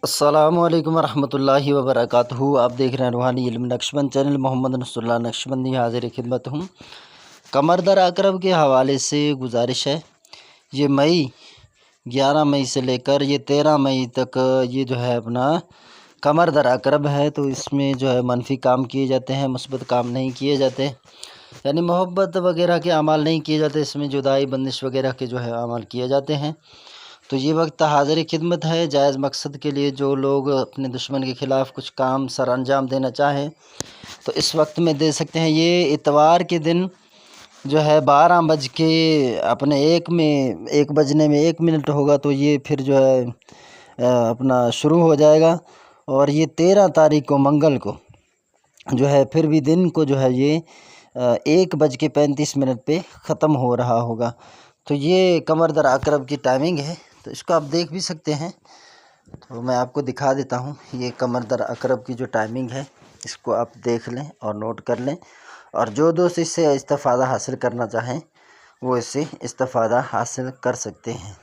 السلام علیکم ورحمۃ اللہ وبرکاتہ۔ آپ دیکھ رہے ہیں روحانی علم نقشبند چینل، محمد نصر اللہ نقشبندی حاضر خدمت ہوں۔ قمر در عقرب کے حوالے سے گزارش ہے، یہ 11 مئی سے لے کر یہ 13 مئی تک یہ جو ہے اپنا قمر در عقرب ہے، تو اس میں جو ہے منفی کام کیے جاتے ہیں، مثبت کام نہیں کیے جاتے، یعنی محبت وغیرہ کے اعمال نہیں کیے جاتے، اس میں جدائی بندش وغیرہ کے جو ہے اعمال کیے جاتے ہیں۔ تو یہ وقت حاضر خدمت ہے، جائز مقصد کے لیے جو لوگ اپنے دشمن کے خلاف کچھ کام سر انجام دینا چاہیں تو اس وقت میں دے سکتے ہیں۔ یہ اتوار کے دن جو ہے 12 بج کے اپنے 1 بجنے میں 1 منٹ ہوگا، تو یہ پھر جو ہے اپنا شروع ہو جائے گا، اور یہ 13 تاریخ کو منگل کو جو ہے پھر بھی دن کو جو ہے یہ 1:35 پہ ختم ہو رہا ہوگا۔ تو یہ قمر در عقرب کی ٹائمنگ ہے، تو اس کو آپ دیکھ بھی سکتے ہیں، تو میں آپ کو دکھا دیتا ہوں۔ یہ قمر در عقرب کی جو ٹائمنگ ہے اس کو آپ دیکھ لیں اور نوٹ کر لیں، اور جو دوست اس سے استفادہ حاصل کرنا چاہیں وہ اس سے استفادہ حاصل کر سکتے ہیں۔